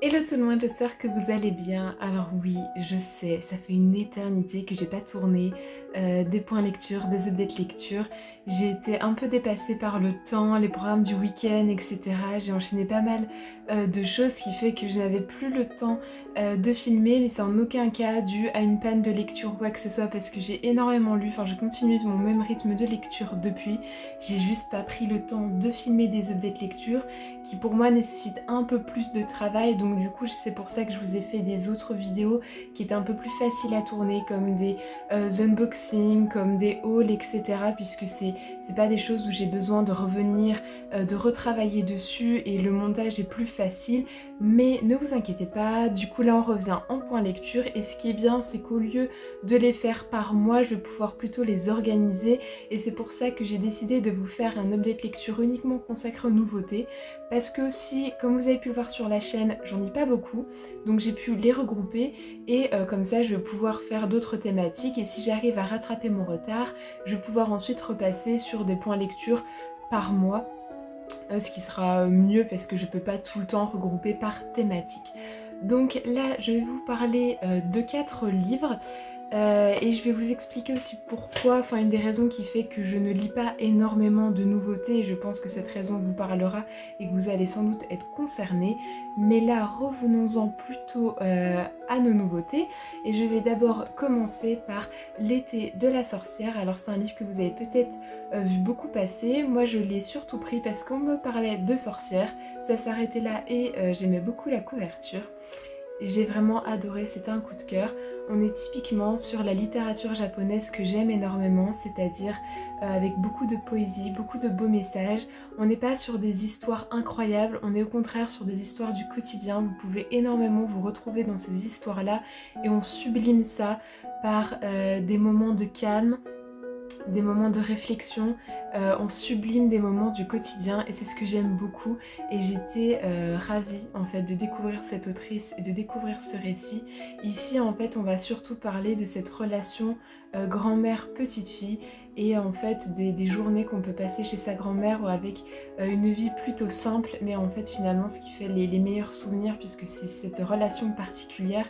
Hello tout le monde, j'espère que vous allez bien. Alors oui, je sais, ça fait une éternité que j'ai pas tourné des points lecture, des updates lecture. J'ai été un peu dépassée par le temps, les programmes du week-end, etc. J'ai enchaîné pas mal de choses, ce qui fait que je n'avais plus le temps de filmer, mais c'est en aucun cas dû à une panne de lecture ou quoi que ce soit, parce que j'ai énormément lu, enfin je continue mon même rythme de lecture depuis. J'ai juste pas pris le temps de filmer des updates lecture qui pour moi nécessitent un peu plus de travail, donc du coup c'est pour ça que je vous ai fait des autres vidéos qui étaient un peu plus faciles à tourner, comme des unboxings, comme des hauls, etc. puisque c'est pas des choses où j'ai besoin de revenir, de retravailler dessus, et le montage est plus facile. Mais ne vous inquiétez pas, du coup là on revient en point lecture, et ce qui est bien c'est qu'au lieu de les faire par mois, je vais pouvoir plutôt les organiser, et c'est pour ça que j'ai décidé de vous faire un update lecture uniquement consacré aux nouveautés, parce que aussi, comme vous avez pu le voir sur la chaîne, j'en ai pas beaucoup, donc j'ai pu les regrouper, et comme ça je vais pouvoir faire d'autres thématiques, et si j'arrive à rattraper mon retard, je vais pouvoir ensuite repasser sur des points lecture par mois, ce qui sera mieux parce que je peux pas tout le temps regrouper par thématique. Donc là je vais vous parler de 4 livres. Et je vais vous expliquer aussi pourquoi, enfin une des raisons qui fait que je ne lis pas énormément de nouveautés, et je pense que cette raison vous parlera et que vous allez sans doute être concernés. Mais là, revenons-en plutôt à nos nouveautés, et je vais d'abord commencer par L'été de la sorcière. Alors c'est un livre que vous avez peut-être vu beaucoup passer. Moi je l'ai surtout pris parce qu'on me parlait de sorcières, ça s'arrêtait là, et j'aimais beaucoup la couverture. J'ai vraiment adoré, c'était un coup de cœur. On est typiquement sur la littérature japonaise que j'aime énormément, c'est-à-dire avec beaucoup de poésie, beaucoup de beaux messages. On n'est pas sur des histoires incroyables, on est au contraire sur des histoires du quotidien. Vous pouvez énormément vous retrouver dans ces histoires-là, et on sublime ça par des moments de calme, des moments de réflexion, on sublime des moments du quotidien, et c'est ce que j'aime beaucoup, et j'étais ravie en fait de découvrir cette autrice et de découvrir ce récit. Ici en fait on va surtout parler de cette relation grand-mère-petite fille, et en fait des journées qu'on peut passer chez sa grand-mère, ou avec une vie plutôt simple, mais en fait finalement ce qui fait les meilleurs souvenirs, puisque c'est cette relation particulière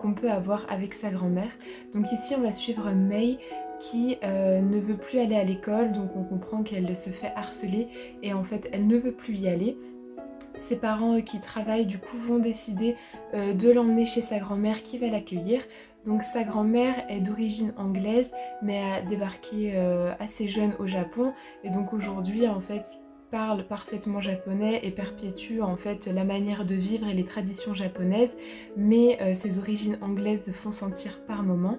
qu'on peut avoir avec sa grand-mère. Donc ici on va suivre Mei qui ne veut plus aller à l'école, donc on comprend qu'elle se fait harceler, et en fait elle ne veut plus y aller. Ses parents qui travaillent du coup vont décider de l'emmener chez sa grand-mère qui va l'accueillir. Donc sa grand-mère est d'origine anglaise, mais a débarqué assez jeune au Japon, et donc aujourd'hui en fait parle parfaitement japonais et perpétue en fait la manière de vivre et les traditions japonaises, mais ses origines anglaises se font sentir par moments.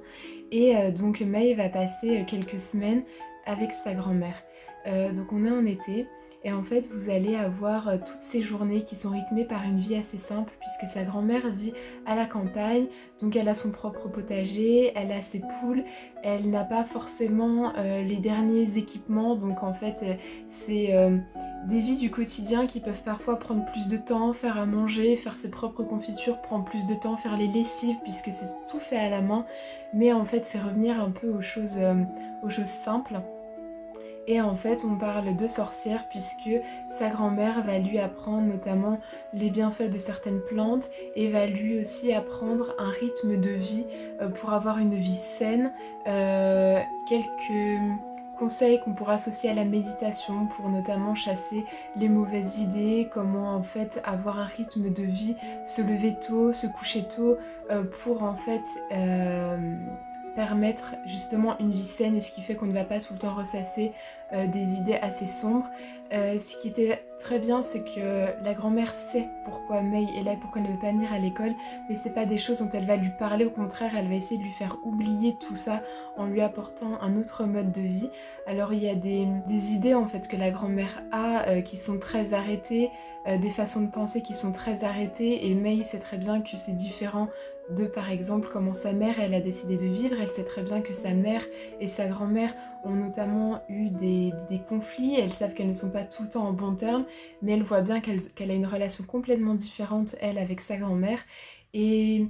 Et donc Mei va passer quelques semaines avec sa grand-mère. Donc on est en été, et en fait vous allez avoir toutes ces journées qui sont rythmées par une vie assez simple, puisque sa grand-mère vit à la campagne, donc elle a son propre potager, elle a ses poules, elle n'a pas forcément les derniers équipements, donc en fait c'est des vies du quotidien qui peuvent parfois prendre plus de temps. Faire à manger, faire ses propres confitures prend plus de temps, faire les lessives puisque c'est tout fait à la main, mais en fait c'est revenir un peu aux choses simples. Et en fait on parle de sorcière puisque sa grand-mère va lui apprendre notamment les bienfaits de certaines plantes, et va lui aussi apprendre un rythme de vie pour avoir une vie saine, quelques conseils qu'on pourra associer à la méditation pour notamment chasser les mauvaises idées, comment en fait avoir un rythme de vie, se lever tôt, se coucher tôt, pour en fait permettre justement une vie saine, et ce qui fait qu'on ne va pas tout le temps ressasser des idées assez sombres. Ce qui était très bien, c'est que la grand-mère sait pourquoi Mei est là, pourquoi elle ne veut pas venir à l'école, mais c'est pas des choses dont elle va lui parler, au contraire elle va essayer de lui faire oublier tout ça en lui apportant un autre mode de vie. Alors il y a des idées en fait que la grand-mère a qui sont très arrêtées, des façons de penser qui sont très arrêtées, et Mei sait très bien que c'est différent de par exemple comment sa mère elle a décidé de vivre. Elle sait très bien que sa mère et sa grand-mère ont notamment eu des conflits, elles savent qu'elles ne sont pas tout le temps en bons termes, mais elle voit bien qu'elle a une relation complètement différente elle avec sa grand-mère, et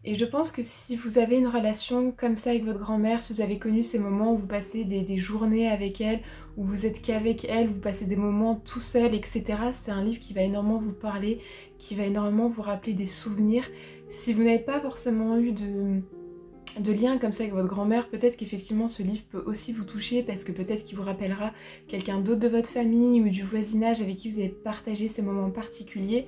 Et je pense que si vous avez une relation comme ça avec votre grand-mère, si vous avez connu ces moments où vous passez des journées avec elle, où vous êtes qu'avec elle, vous passez des moments tout seul, etc. C'est un livre qui va énormément vous parler, qui va énormément vous rappeler des souvenirs. Si vous n'avez pas forcément eu de lien comme ça avec votre grand-mère, peut-être qu'effectivement ce livre peut aussi vous toucher parce que peut-être qu'il vous rappellera quelqu'un d'autre de votre famille ou du voisinage avec qui vous avez partagé ces moments particuliers.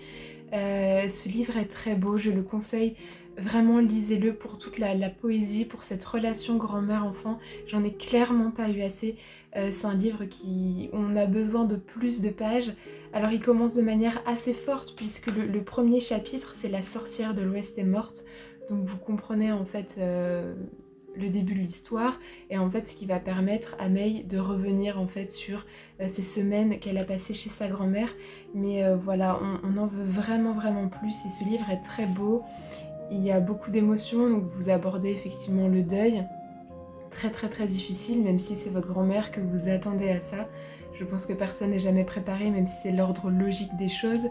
Ce livre est très beau, je le conseille. Vraiment, lisez-le pour toute la poésie, pour cette relation grand-mère-enfant. J'en ai clairement pas eu assez. C'est un livre on a besoin de plus de pages. Alors il commence de manière assez forte puisque le premier chapitre, c'est la sorcière de l'Ouest est morte. Donc vous comprenez en fait le début de l'histoire et en fait ce qui va permettre à May de revenir en fait sur ces semaines qu'elle a passées chez sa grand-mère. Mais voilà, on en veut vraiment plus et ce livre est très beau. Il y a beaucoup d'émotions, donc vous abordez effectivement le deuil, très difficile, même si c'est votre grand-mère que vous attendez à ça. Je pense que personne n'est jamais préparé, même si c'est l'ordre logique des choses.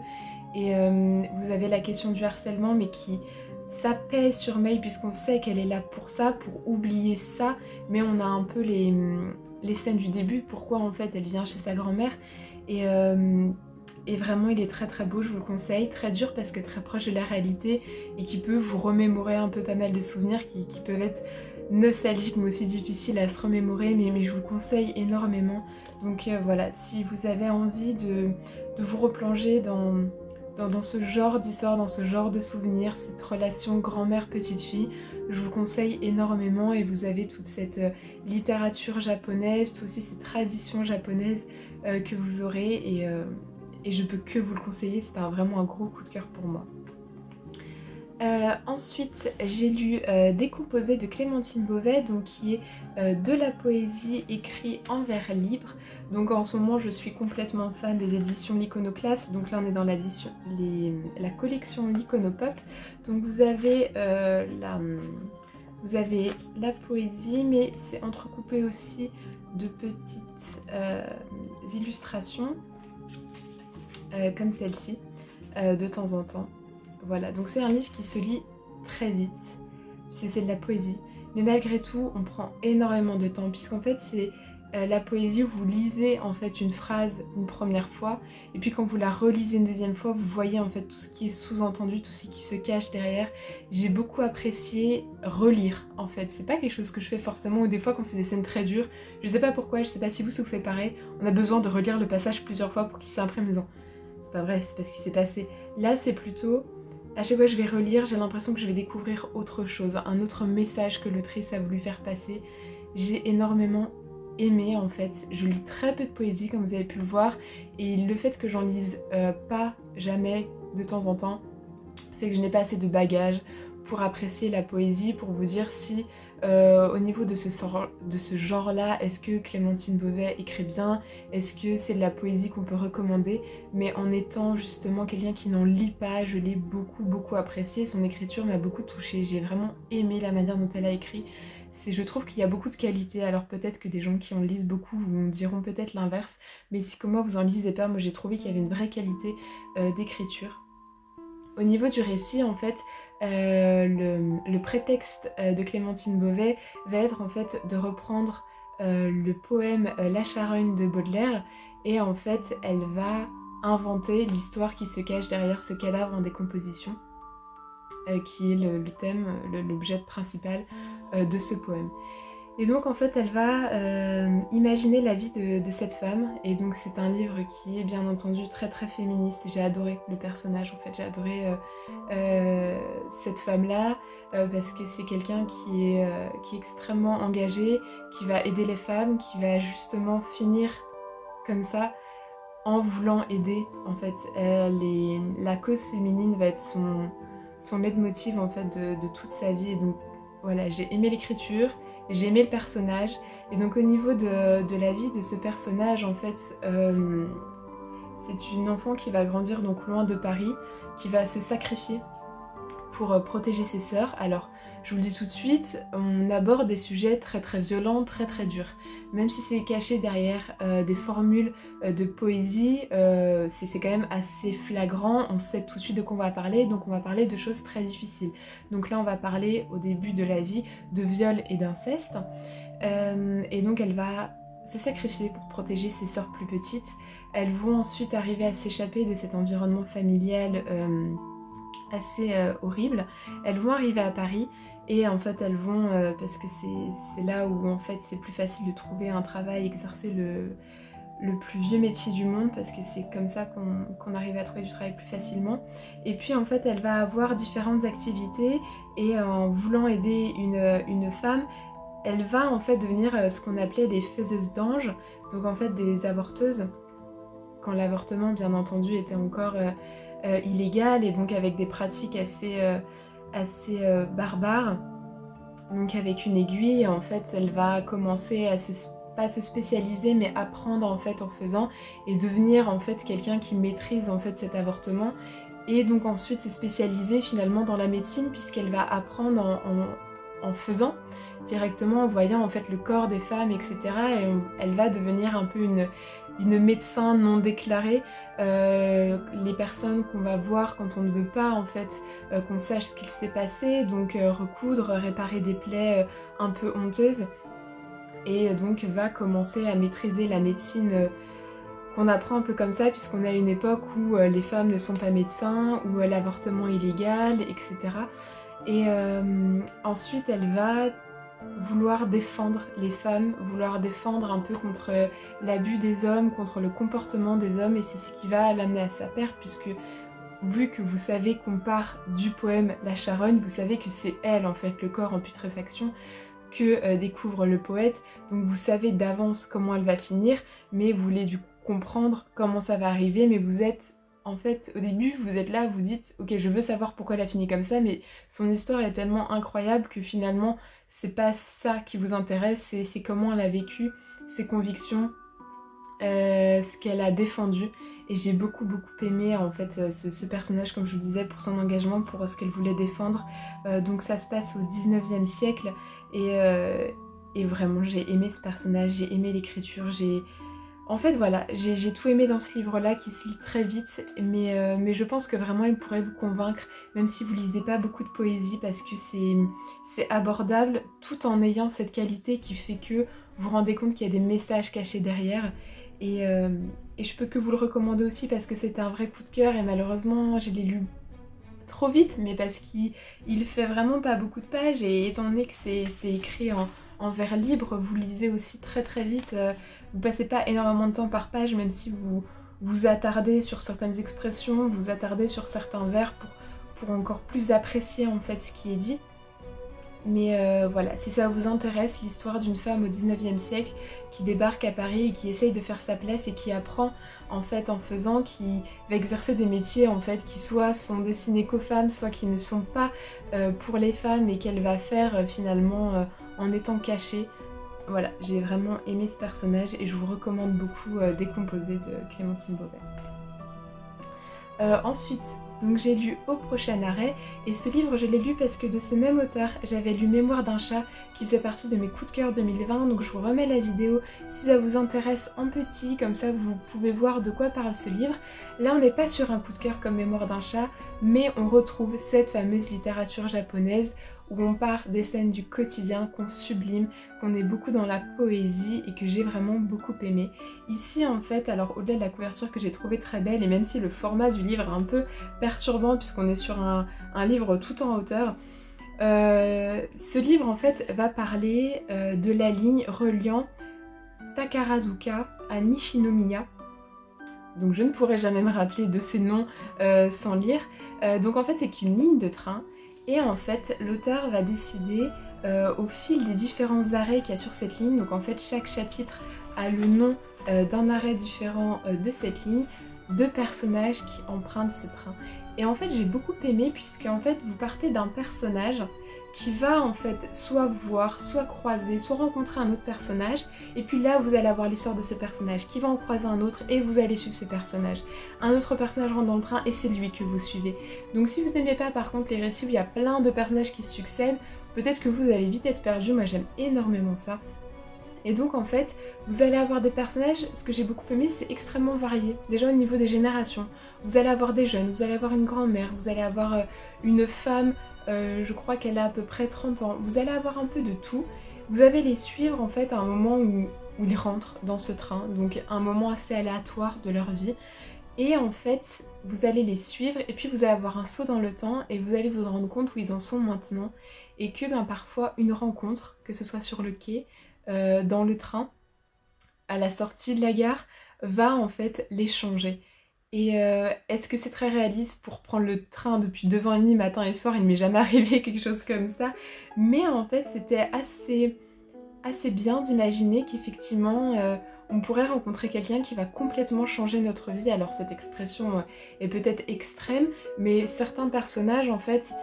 Et vous avez la question du harcèlement, mais ça pèse sur May puisqu'on sait qu'elle est là pour ça, pour oublier ça, mais on a un peu les scènes du début, pourquoi en fait elle vient chez sa grand-mère. Et vraiment il est très beau, je vous le conseille, très dur parce que très proche de la réalité et qui peut vous remémorer un peu pas mal de souvenirs qui peuvent être nostalgiques mais aussi difficiles à se remémorer, mais je vous le conseille énormément. Donc voilà, si vous avez envie de vous replonger dans ce genre d'histoire, dans ce genre de souvenirs, cette relation grand-mère-petite fille, je vous le conseille énormément. Et vous avez toute cette littérature japonaise, tout aussi cette tradition japonaise que vous aurez et je peux que vous le conseiller, c'était vraiment un gros coup de cœur pour moi. Ensuite j'ai lu Décomposé de Clémentine Beauvais, donc qui est de la poésie écrite en vers libre. Donc en ce moment je suis complètement fan des éditions L'Iconoclaste, donc là on est dans la collection L'Iconopop. Donc vous avez la poésie, mais c'est entrecoupé aussi de petites illustrations comme celle-ci de temps en temps. Voilà, donc c'est un livre qui se lit très vite, c'est de la poésie, mais malgré tout on prend énormément de temps puisqu'en fait c'est la poésie où vous lisez en fait une phrase une première fois et puis quand vous la relisez une deuxième fois vous voyez en fait tout ce qui est sous-entendu, tout ce qui se cache derrière. J'ai beaucoup apprécié relire en fait, c'est pas quelque chose que je fais forcément ou des fois quand c'est des scènes très dures, je sais pas pourquoi, je sais pas si vous faites pareil, on a besoin de relire le passage plusieurs fois pour qu'il s'imprime en disant c'est pas vrai, c'est pas ce qui s'est passé. Là c'est plutôt à chaque fois que je vais relire, j'ai l'impression que je vais découvrir autre chose, un autre message que l'autrice a voulu faire passer. J'ai énormément aimé en fait. Je lis très peu de poésie comme vous avez pu le voir et le fait que j'en lise pas jamais de temps en temps fait que je n'ai pas assez de bagages pour apprécier la poésie, pour vous dire si au niveau de ce genre-là, est-ce que Clémentine Beauvais écrit bien? Est-ce que c'est de la poésie qu'on peut recommander? Mais en étant justement quelqu'un qui n'en lit pas, je l'ai beaucoup apprécié. Son écriture m'a beaucoup touchée. J'ai vraiment aimé la manière dont elle a écrit. Je trouve qu'il y a beaucoup de qualité. Alors peut-être que des gens qui en lisent beaucoup vous diront peut-être l'inverse. Mais si comme moi vous en lisez pas, moi j'ai trouvé qu'il y avait une vraie qualité d'écriture. Au niveau du récit, en fait, le prétexte de Clémentine Beauvais va être en fait de reprendre le poème La Charogne de Baudelaire et en fait elle va inventer l'histoire qui se cache derrière ce cadavre en décomposition qui est le thème, l'objet principal de ce poème. Et donc en fait elle va imaginer la vie de cette femme et donc c'est un livre qui est bien entendu très féministe. J'ai adoré le personnage en fait, j'ai adoré cette femme là parce que c'est quelqu'un qui est extrêmement engagé, qui va aider les femmes, qui va justement finir comme ça en voulant aider en fait. La cause féminine va être son leitmotiv en fait de toute sa vie et donc voilà, j'ai aimé l'écriture. J'ai aimé le personnage et donc au niveau de la vie de ce personnage en fait c'est une enfant qui va grandir donc loin de Paris, qui va se sacrifier pour protéger ses sœurs. Alors, je vous le dis tout de suite, on aborde des sujets très très violents, très très durs. Même si c'est caché derrière des formules de poésie, c'est quand même assez flagrant, on sait tout de suite de quoi on va parler, donc on va parler de choses très difficiles. Donc là on va parler au début de la vie de viol et d'inceste, et donc elle va se sacrifier pour protéger ses sœurs plus petites. Elles vont ensuite arriver à s'échapper de cet environnement familial assez horrible. Elles vont arriver à Paris. Et en fait elles vont, parce que c'est là où en fait c'est plus facile de trouver un travail, exercer le plus vieux métier du monde, parce que c'est comme ça qu'on arrive à trouver du travail plus facilement. Et puis en fait elle va avoir différentes activités, et en voulant aider une femme, elle va en fait devenir ce qu'on appelait des faiseuses d'anges, donc en fait des avorteuses, quand l'avortement bien entendu était encore illégal, et donc avec des pratiques assez barbare. Donc avec une aiguille, en fait, elle va commencer à pas se spécialiser, mais apprendre en fait en faisant, et devenir en fait quelqu'un qui maîtrise en fait cet avortement, et donc ensuite se spécialiser finalement dans la médecine, puisqu'elle va apprendre en faisant directement, en voyant en fait le corps des femmes, etc. Et elle va devenir un peu une médecin non déclarée. Les personnes qu'on va voir quand on ne veut pas en fait qu'on sache ce qu'il s'est passé, donc recoudre, réparer des plaies un peu honteuses, et donc va commencer à maîtriser la médecine qu'on apprend un peu comme ça, puisqu'on a une époque où les femmes ne sont pas médecins, où l'avortement est illégal, etc. Et ensuite elle va vouloir défendre les femmes, vouloir défendre un peu contre l'abus des hommes, contre le comportement des hommes, et c'est ce qui va l'amener à sa perte, puisque vu que vous savez qu'on part du poème La Charogne, vous savez que c'est elle en fait, le corps en putréfaction, que découvre le poète, donc vous savez d'avance comment elle va finir, mais vous voulez du coup comprendre comment ça va arriver, mais vous êtes en fait, au début, vous êtes là, vous dites « Ok, je veux savoir pourquoi elle a fini comme ça », mais son histoire est tellement incroyable que finalement, c'est pas ça qui vous intéresse, c'est comment elle a vécu, ses convictions, ce qu'elle a défendu. Et j'ai beaucoup aimé en fait ce personnage, comme je vous disais, pour son engagement, pour ce qu'elle voulait défendre. Donc ça se passe au 19e siècle, et vraiment j'ai aimé ce personnage, j'ai aimé l'écriture, en fait voilà, j'ai tout aimé dans ce livre-là qui se lit très vite, mais je pense que vraiment il pourrait vous convaincre, même si vous lisez pas beaucoup de poésie, parce que c'est abordable tout en ayant cette qualité qui fait que vous vous rendez compte qu'il y a des messages cachés derrière. Et je peux que vous le recommander aussi, parce que c'était un vrai coup de cœur, et malheureusement je l'ai lu trop vite, mais parce qu'il fait vraiment pas beaucoup de pages, et étant donné que c'est écrit en vers libre, vous lisez aussi très vite. Vous passez pas énormément de temps par page, même si vous vous attardez sur certaines expressions, vous attardez sur certains vers pour encore plus apprécier en fait ce qui est dit. Mais voilà, si ça vous intéresse, l'histoire d'une femme au 19e siècle qui débarque à Paris et qui essaye de faire sa place, et qui apprend en fait en faisant, qui va exercer des métiers en fait qui soit sont destinés qu'aux femmes, soit qui ne sont pas pour les femmes, et qu'elle va faire finalement en étant cachée. Voilà, j'ai vraiment aimé ce personnage, et je vous recommande beaucoup Décomposé de Clémentine Beauvais. Ensuite, donc j'ai lu Au prochain arrêt, et ce livre je l'ai lu parce que de ce même auteur j'avais lu Mémoire d'un chat, qui faisait partie de mes coups de cœur 2020, donc je vous remets la vidéo si ça vous intéresse en petit, comme ça vous pouvez voir de quoi parle ce livre. Là on n'est pas sur un coup de cœur comme Mémoire d'un chat, mais on retrouve cette fameuse littérature japonaise où on part des scènes du quotidien qu'on sublime, qu'on est beaucoup dans la poésie, et que j'ai vraiment beaucoup aimé. Ici en fait, alors au-delà de la couverture que j'ai trouvée très belle, et même si le format du livre est un peu perturbant puisqu'on est sur un livre tout en hauteur, ce livre en fait va parler de la ligne reliant Takarazuka à Nishinomiya. Donc je ne pourrai jamais me rappeler de ces noms sans lire. Donc en fait c'est qu'une ligne de train, et en fait l'auteur va décider au fil des différents arrêts qu'il y a sur cette ligne, donc en fait chaque chapitre a le nom d'un arrêt différent de cette ligne, de personnages qui empruntent ce train. Et en fait j'ai beaucoup aimé, puisque en fait vous partez d'un personnage qui va en fait soit voir, soit croiser, soit rencontrer un autre personnage, et puis là vous allez avoir l'histoire de ce personnage qui va en croiser un autre et vous allez suivre ce personnage. Un autre personnage rentre dans le train et c'est lui que vous suivez. Donc si vous n'aimez pas par contre les récits où il y a plein de personnages qui se succèdent, peut-être que vous allez vite être perdu, moi j'aime énormément ça. Et donc en fait, vous allez avoir des personnages, ce que j'ai beaucoup aimé, c'est extrêmement varié. Déjà au niveau des générations, vous allez avoir des jeunes, vous allez avoir une grand-mère, vous allez avoir une femme, je crois qu'elle a à peu près 30 ans. Vous allez avoir un peu de tout. Vous allez les suivre en fait à un moment où ils rentrent dans ce train, donc un moment assez aléatoire de leur vie. Et en fait, vous allez les suivre et puis vous allez avoir un saut dans le temps et vous allez vous rendre compte où ils en sont maintenant. Et que parfois une rencontre, que ce soit sur le quai, dans le train, à la sortie de la gare, va en fait les changer. Et est-ce que c'est très réaliste pour prendre le train depuis 2 ans et demi matin et soir? Il ne m'est jamais arrivé quelque chose comme ça. Mais en fait c'était assez bien d'imaginer qu'effectivement on pourrait rencontrer quelqu'un qui va complètement changer notre vie. Alors cette expression est peut-être extrême, mais certains personnages en fait,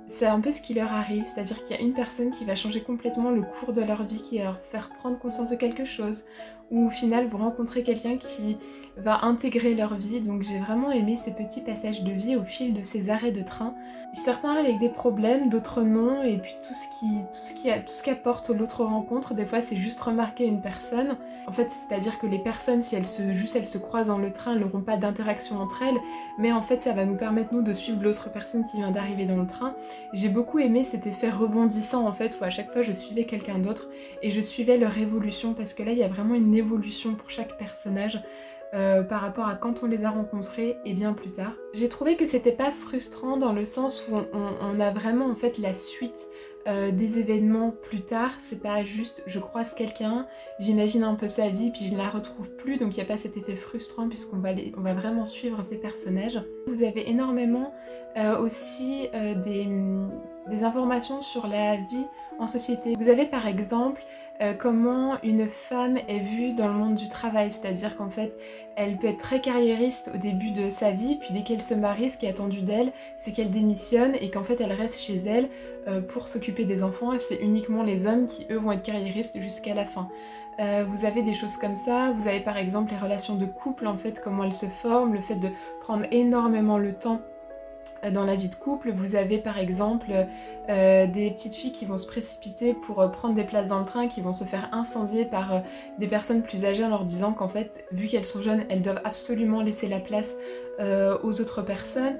c'est un peu ce qui leur arrive, c'est-à-dire qu'il y a une personne qui va changer complètement le cours de leur vie, qui va leur faire prendre conscience de quelque chose, ou au final vous rencontrez quelqu'un qui va intégrer leur vie. Donc j'ai vraiment aimé ces petits passages de vie au fil de ces arrêts de train. Certains arrivent avec des problèmes, d'autres non, et puis tout ce qu'apporte l'autre rencontre, des fois c'est juste remarquer une personne. En fait, c'est-à-dire que les personnes, si elles se croisent dans le train, elles n'auront pas d'interaction entre elles, mais en fait ça va nous permettre nous de suivre l'autre personne qui vient d'arriver dans le train. J'ai beaucoup aimé cet effet rebondissant en fait, où à chaque fois je suivais quelqu'un d'autre et je suivais leur évolution, parce que là il y a vraiment une évolution pour chaque personnage. Par rapport à quand on les a rencontrés et bien plus tard. J'ai trouvé que c'était pas frustrant dans le sens où on a vraiment en fait la suite des événements plus tard. C'est pas juste je croise quelqu'un, j'imagine un peu sa vie puis je ne la retrouve plus, donc il n'y a pas cet effet frustrant puisqu'on va vraiment suivre ces personnages. Vous avez énormément aussi des informations sur la vie en société. Vous avez par exemple comment une femme est vue dans le monde du travail, c'est-à-dire qu'en fait elle peut être très carriériste au début de sa vie, puis dès qu'elle se marie, ce qui est attendu d'elle, c'est qu'elle démissionne et qu'en fait elle reste chez elle pour s'occuper des enfants, et c'est uniquement les hommes qui eux vont être carriéristes jusqu'à la fin. Vous avez des choses comme ça, vous avez par exemple les relations de couple, en fait comment elles se forment, le fait de prendre énormément le temps dans la vie de couple. Vous avez par exemple des petites filles qui vont se précipiter pour prendre des places dans le train, qui vont se faire incendier par des personnes plus âgées en leur disant qu'en fait, vu qu'elles sont jeunes, elles doivent absolument laisser la place aux autres personnes.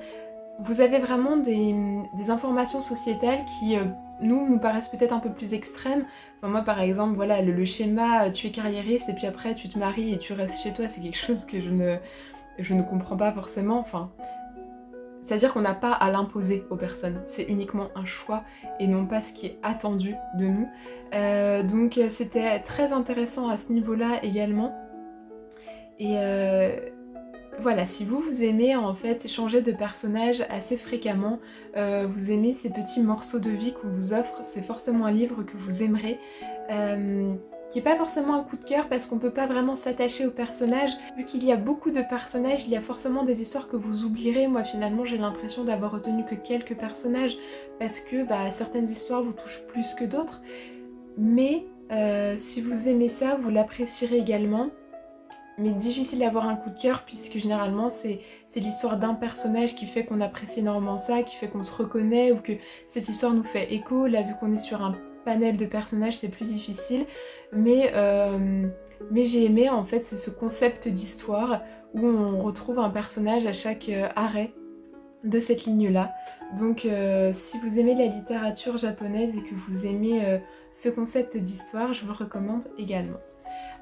Vous avez vraiment des informations sociétales qui nous paraissent peut-être un peu plus extrêmes. Enfin, moi par exemple, voilà, le schéma, tu es carriériste et puis après tu te maries et tu restes chez toi, c'est quelque chose que je ne comprends pas forcément. Enfin, c'est-à-dire qu'on n'a pas à l'imposer aux personnes, c'est uniquement un choix et non pas ce qui est attendu de nous. Donc c'était très intéressant à ce niveau-là également. Et voilà, si vous aimez en fait changer de personnage assez fréquemment, vous aimez ces petits morceaux de vie qu'on vous offre, c'est forcément un livre que vous aimerez. Qui n'est pas forcément un coup de cœur parce qu'on peut pas vraiment s'attacher aux personnages. Vu qu'il y a beaucoup de personnages, il y a forcément des histoires que vous oublierez. Moi finalement j'ai l'impression d'avoir retenu que quelques personnages parce que certaines histoires vous touchent plus que d'autres. Mais si vous aimez ça, vous l'apprécierez également. Mais difficile d'avoir un coup de cœur puisque généralement c'est l'histoire d'un personnage qui fait qu'on apprécie énormément ça, qui fait qu'on se reconnaît ou que cette histoire nous fait écho. Là vu qu'on est sur un panel de personnages c'est plus difficile. Mais j'ai aimé en fait ce concept d'histoire où on retrouve un personnage à chaque arrêt de cette ligne-là. Donc si vous aimez la littérature japonaise et que vous aimez ce concept d'histoire, je vous le recommande également.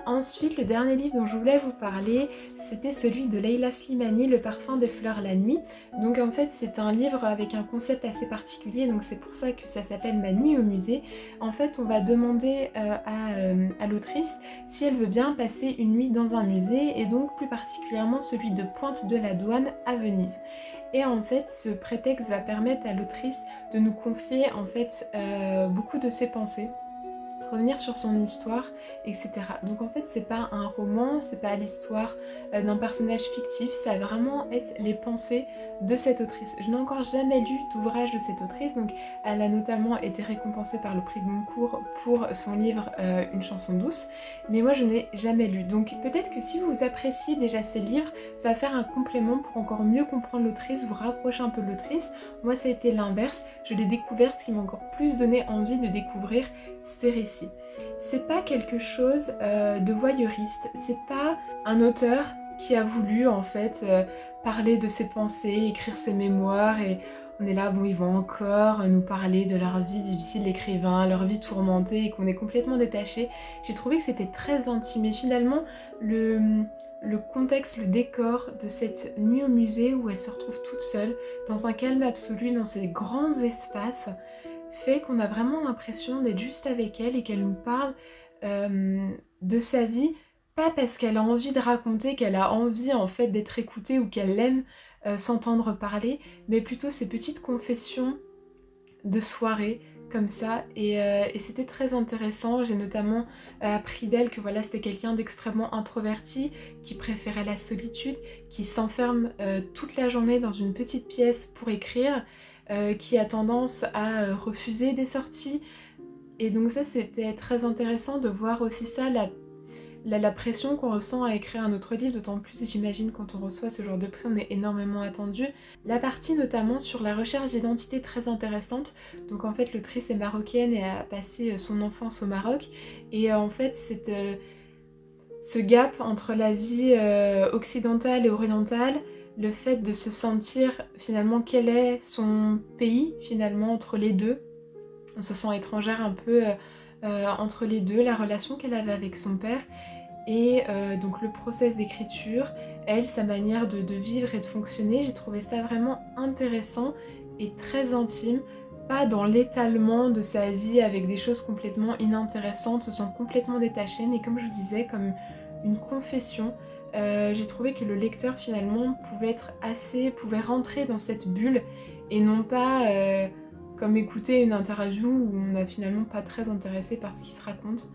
Ensuite, le dernier livre dont je voulais vous parler, c'était celui de Leila Slimani, Le parfum des fleurs la nuit. Donc en fait, c'est un livre avec un concept assez particulier, donc c'est pour ça que ça s'appelle Ma nuit au musée. En fait, on va demander à l'autrice si elle veut bien passer une nuit dans un musée, et donc plus particulièrement celui de Pointe de la Douane à Venise. Et en fait, ce prétexte va permettre à l'autrice de nous confier en fait beaucoup de ses pensées revenir sur son histoire, etc. Donc en fait c'est pas un roman, c'est pas l'histoire d'un personnage fictif, ça va vraiment être les pensées de cette autrice. Je n'ai encore jamais lu d'ouvrage de cette autrice, donc elle a notamment été récompensée par le prix Goncourt pour son livre Une chanson douce, mais moi je n'ai jamais lu. Donc peut-être que si vous appréciez déjà ces livres, ça va faire un complément pour encore mieux comprendre l'autrice, vous rapprocher un peu de l'autrice. Moi ça a été l'inverse, je l'ai découverte, ce qui m'a encore plus donné envie de découvrir ces récits. C'est pas quelque chose de voyeuriste, c'est pas un auteur qui a voulu en fait parler de ses pensées, écrire ses mémoires et on est là, bon ils vont encore nous parler de leur vie difficile d'écrivain, leur vie tourmentée et qu'on est complètement détaché. J'ai trouvé que c'était très intime et finalement le contexte, le décor de cette nuit au musée où elle se retrouve toute seule, dans un calme absolu, dans ces grands espaces, fait qu'on a vraiment l'impression d'être juste avec elle et qu'elle nous parle de sa vie, pas parce qu'elle a envie de raconter, qu'elle a envie en fait d'être écoutée ou qu'elle aime s'entendre parler, mais plutôt ces petites confessions de soirée comme ça et c'était très intéressant. J'ai notamment appris d'elle que voilà c'était quelqu'un d'extrêmement introverti, qui préférait la solitude, qui s'enferme toute la journée dans une petite pièce pour écrire, qui a tendance à refuser des sorties. Et donc ça c'était très intéressant de voir aussi ça, la pression qu'on ressent à écrire un autre livre, d'autant plus j'imagine quand on reçoit ce genre de prix on est énormément attendu. La partie notamment sur la recherche d'identité très intéressante, donc en fait l'autrice est marocaine et a passé son enfance au Maroc et en fait ce gap entre la vie occidentale et orientale, le fait de se sentir finalement quel est son pays finalement entre les deux, on se sent étrangère un peu entre les deux, la relation qu'elle avait avec son père et donc le process d'écriture, elle, sa manière de vivre et de fonctionner, j'ai trouvé ça vraiment intéressant et très intime, pas dans l'étalement de sa vie avec des choses complètement inintéressantes, se sent complètement détachée, mais comme je vous disais, comme une confession. J'ai trouvé que le lecteur finalement pouvait rentrer dans cette bulle et non pas comme écouter une interview où on n'a finalement pas très intéressé par ce qui se raconte.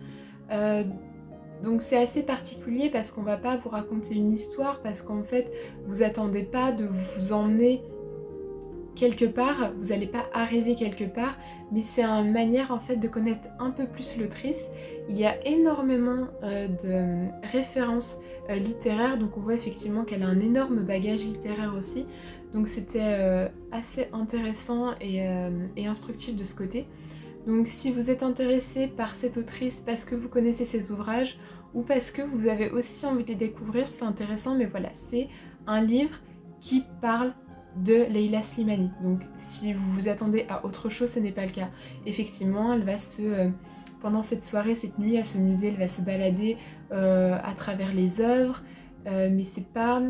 Donc c'est assez particulier parce qu'on va pas vous raconter une histoire, parce qu'en fait vous attendez pas de vous emmener quelque part, vous n'allez pas arriver quelque part, mais c'est une manière en fait de connaître un peu plus l'autrice. Il y a énormément de références littéraires, donc on voit effectivement qu'elle a un énorme bagage littéraire aussi, donc c'était assez intéressant et instructif de ce côté. Donc si vous êtes intéressé par cette autrice parce que vous connaissez ses ouvrages ou parce que vous avez aussi envie de les découvrir, c'est intéressant, mais voilà, c'est un livre qui parle de Leila Slimani. Donc si vous vous attendez à autre chose, ce n'est pas le cas. Effectivement, elle va pendant cette soirée, cette nuit à ce musée, elle va se balader à travers les œuvres, mais c'est pas...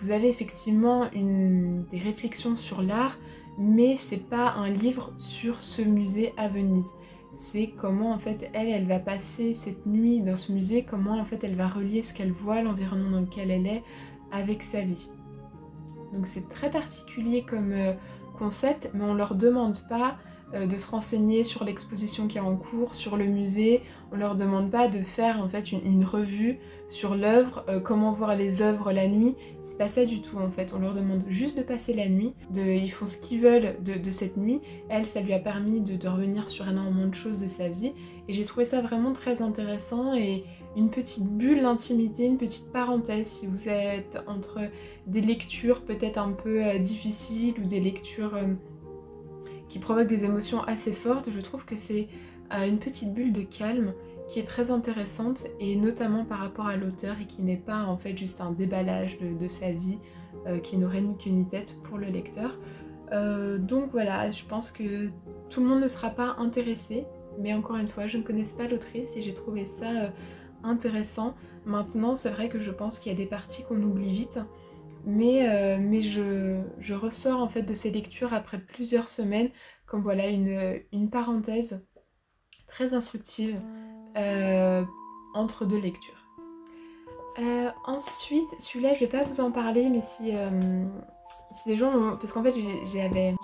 Vous avez effectivement des réflexions sur l'art, mais c'est pas un livre sur ce musée à Venise. C'est comment en fait elle va passer cette nuit dans ce musée, comment en fait elle va relier ce qu'elle voit, l'environnement dans lequel elle est, avec sa vie. Donc c'est très particulier comme concept, mais on leur demande pas de se renseigner sur l'exposition qui est en cours, sur le musée, on leur demande pas de faire en fait une revue sur l'œuvre, comment voir les œuvres la nuit, c'est pas ça du tout en fait, on leur demande juste de passer la nuit, ils font ce qu'ils veulent de cette nuit, elle ça lui a permis de revenir sur énormément de choses de sa vie, et j'ai trouvé ça vraiment très intéressant et une petite bulle d'intimité, une petite parenthèse si vous êtes entre des lectures peut-être un peu difficiles ou des lectures qui provoquent des émotions assez fortes, je trouve que c'est une petite bulle de calme qui est très intéressante et notamment par rapport à l'auteur et qui n'est pas en fait juste un déballage de sa vie qui n'aurait ni queue ni tête pour le lecteur. Donc voilà, je pense que tout le monde ne sera pas intéressé, mais encore une fois, je ne connaissais pas l'autrice et j'ai trouvé ça intéressant. Maintenant, c'est vrai que je pense qu'il y a des parties qu'on oublie vite, mais je ressors en fait de ces lectures après plusieurs semaines comme voilà une parenthèse très instructive entre deux lectures. Ensuite, celui-là je vais pas vous en parler, mais si les gens parce qu'en fait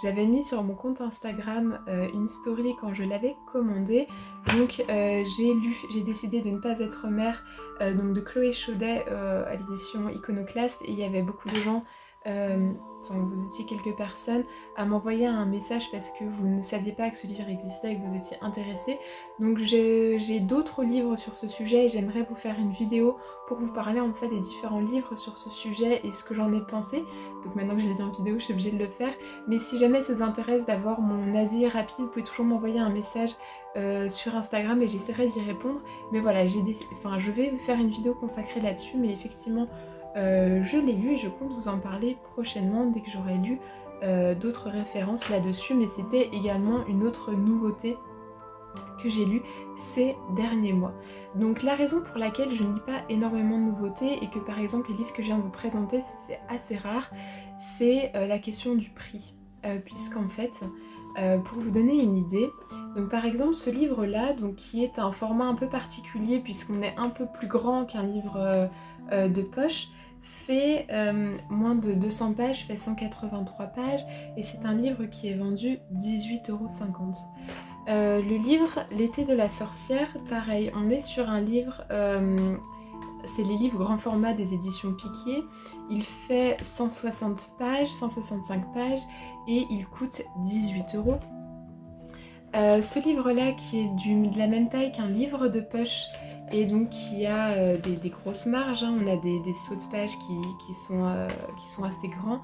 j'avais mis sur mon compte Instagram une story quand je l'avais commandé, donc j'ai décidé de ne pas être mère, donc de Chloé Chaudet à l'édition Iconoclaste, et il y avait beaucoup de gens, enfin vous étiez quelques personnes à m'envoyer un message parce que vous ne saviez pas que ce livre existait et que vous étiez intéressés. Donc j'ai d'autres livres sur ce sujet et j'aimerais vous faire une vidéo pour vous parler en fait des différents livres sur ce sujet et ce que j'en ai pensé. Donc maintenant que je l'ai dit en vidéo, je suis obligée de le faire. Mais si jamais ça vous intéresse d'avoir mon avis rapide, vous pouvez toujours m'envoyer un message sur Instagram et j'essaierai d'y répondre. Mais voilà, je vais vous faire une vidéo consacrée là-dessus, mais effectivement je l'ai lu et je compte vous en parler prochainement dès que j'aurai lu d'autres références là-dessus. Mais c'était également une autre nouveauté que j'ai lu ces derniers mois. Donc la raison pour laquelle je ne lis pas énormément de nouveautés et que par exemple les livres que je viens de vous présenter c'est assez rare, c'est la question du prix. Puisqu'en fait, pour vous donner une idée, donc par exemple ce livre là, donc qui est un format un peu particulier puisqu'on est un peu plus grand qu'un livre de poche, fait moins de 200 pages, fait 183 pages et c'est un livre qui est vendu 18,50 €. Le livre L'été de la sorcière, pareil, on est sur un livre, c'est les livres grand format des éditions Piquier, il fait 160 pages, 165 pages et il coûte 18 €. Ce livre-là qui est de la même taille qu'un livre de poche et donc qui a des grosses marges, hein, on a des sauts de pages qui sont assez grands,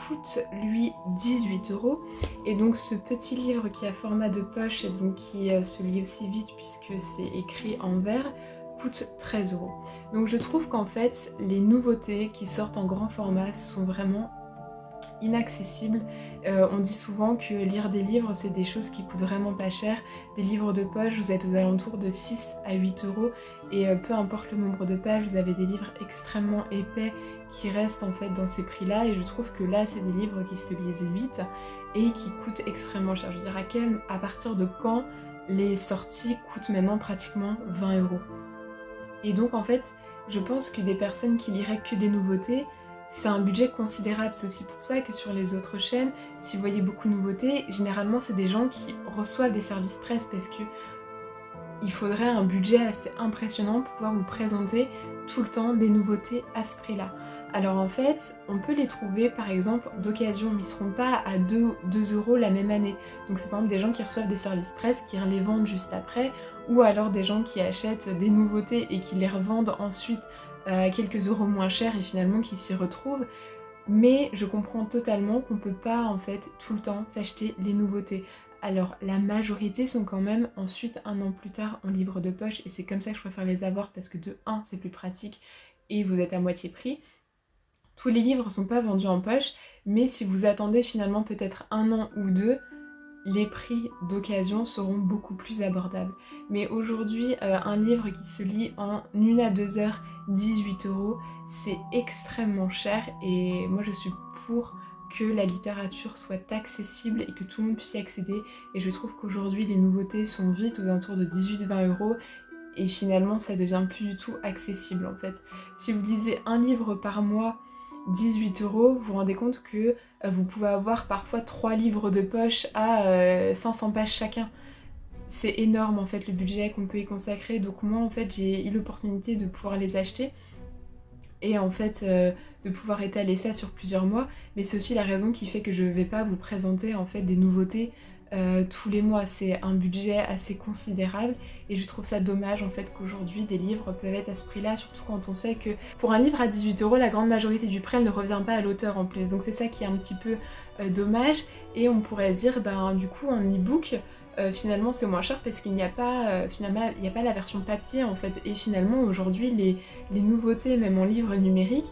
coûte lui 18 € et donc ce petit livre qui a format de poche et donc qui se lit aussi vite puisque c'est écrit en vert coûte 13 €. Donc je trouve qu'en fait les nouveautés qui sortent en grand format sont vraiment inaccessibles. On dit souvent que lire des livres c'est des choses qui coûtent vraiment pas cher. Des livres de poche vous êtes aux alentours de 6 à 8 € et peu importe le nombre de pages, vous avez des livres extrêmement épais qui restent en fait dans ces prix là et je trouve que là c'est des livres qui se lisent vite et qui coûtent extrêmement cher. Je veux dire à partir de quand les sorties coûtent maintenant pratiquement 20 €. Et donc en fait je pense que des personnes qui liraient que des nouveautés, c'est un budget considérable. C'est aussi pour ça que sur les autres chaînes, si vous voyez beaucoup de nouveautés, généralement c'est des gens qui reçoivent des services presse parce que il faudrait un budget assez impressionnant pour pouvoir vous présenter tout le temps des nouveautés à ce prix-là. Alors en fait, on peut les trouver par exemple d'occasion, mais ils ne seront pas à 2 € la même année. Donc c'est par exemple des gens qui reçoivent des services presse, qui les vendent juste après, ou alors des gens qui achètent des nouveautés et qui les revendent ensuite quelques euros moins cher et finalement qui s'y retrouvent. Mais je comprends totalement qu'on peut pas en fait tout le temps s'acheter les nouveautés. Alors la majorité sont quand même ensuite un an plus tard en livre de poche et c'est comme ça que je préfère les avoir parce que de 1 c'est plus pratique et vous êtes à moitié prix. Tous les livres sont pas vendus en poche, mais si vous attendez finalement peut-être 1 an ou 2, les prix d'occasion seront beaucoup plus abordables. Mais aujourd'hui, un livre qui se lit en 1 à 2 heures, 18 €, c'est extrêmement cher et moi je suis pour que la littérature soit accessible et que tout le monde puisse y accéder. Et je trouve qu'aujourd'hui les nouveautés sont vite aux alentours de 18-20 € et finalement ça devient plus du tout accessible en fait. Si vous lisez un livre par mois, 18 €, vous vous rendez compte que vous pouvez avoir parfois 3 livres de poche à 500 pages chacun. C'est énorme en fait le budget qu'on peut y consacrer, donc moi en fait j'ai eu l'opportunité de pouvoir les acheter et en fait de pouvoir étaler ça sur plusieurs mois, mais c'est aussi la raison qui fait que je ne vais pas vous présenter en fait des nouveautés tous les mois. C'est un budget assez considérable et je trouve ça dommage en fait qu'aujourd'hui des livres peuvent être à ce prix là, surtout quand on sait que pour un livre à 18 € la grande majorité du prix elle ne revient pas à l'auteur en plus, donc c'est ça qui est un petit peu dommage. Et on pourrait se dire ben du coup en e-book finalement c'est moins cher parce qu'il n'y a pas finalement il n'y a pas la version papier en fait, et finalement aujourd'hui les nouveautés même en livre numérique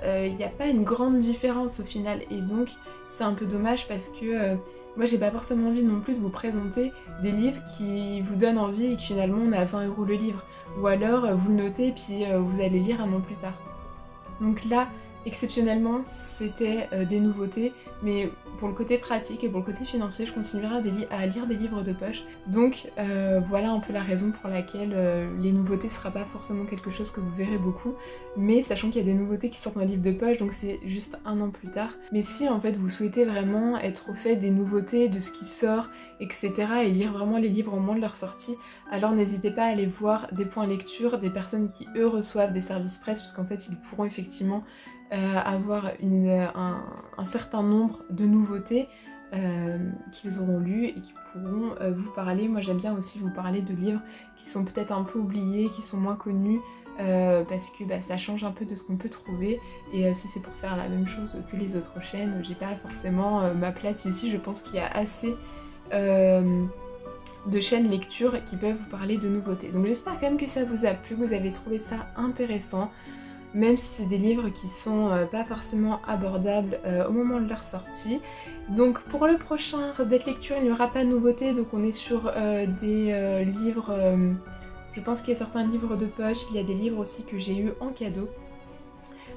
il n'y a pas une grande différence au final et donc c'est un peu dommage parce que moi j'ai pas forcément envie non plus de vous présenter des livres qui vous donnent envie et que finalement on est à 20 € le livre, ou alors vous le notez et puis vous allez lire un an plus tard. Donc là exceptionnellement c'était des nouveautés, mais pour le côté pratique et pour le côté financier, je continuerai à lire des livres de poche. Donc voilà un peu la raison pour laquelle les nouveautés ne sera pas forcément quelque chose que vous verrez beaucoup, mais sachant qu'il y a des nouveautés qui sortent en livre de poche, donc c'est juste un an plus tard. Mais si en fait vous souhaitez vraiment être au fait des nouveautés, de ce qui sort, etc. et lire vraiment les livres au moment de leur sortie, alors n'hésitez pas à aller voir des points lecture, des personnes qui eux reçoivent des services presse, puisqu'en fait ils pourront effectivement avoir un certain nombre de nouveautés qu'ils auront lues et qui pourront vous parler. Moi j'aime bien aussi vous parler de livres qui sont peut-être un peu oubliés, qui sont moins connus, parce que ça change un peu de ce qu'on peut trouver, et si c'est pour faire la même chose que les autres chaînes, j'ai pas forcément ma place ici. Je pense qu'il y a assez de chaînes lecture qui peuvent vous parler de nouveautés. Donc j'espère quand même que ça vous a plu, que vous avez trouvé ça intéressant, même si c'est des livres qui sont pas forcément abordables au moment de leur sortie. Donc pour le prochain update lecture, il n'y aura pas de nouveauté, donc on est sur des livres, je pense qu'il y a certains livres de poche, il y a des livres aussi que j'ai eu en cadeau.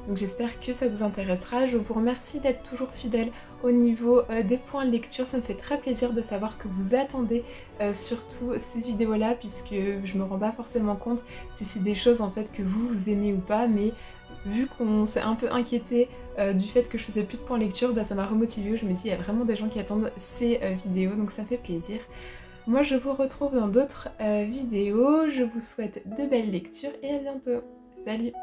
Donc j'espère que ça vous intéressera. Je vous remercie d'être toujours fidèle au niveau des points de lecture. Ça me fait très plaisir de savoir que vous attendez surtout ces vidéos-là, puisque je me rends pas forcément compte si c'est des choses en fait que vous aimez ou pas, mais vu qu'on s'est un peu inquiété du fait que je faisais plus de points de lecture, ça m'a remotivée. Je me dis il y a vraiment des gens qui attendent ces vidéos, donc ça fait plaisir. Moi je vous retrouve dans d'autres vidéos. Je vous souhaite de belles lectures et à bientôt. Salut!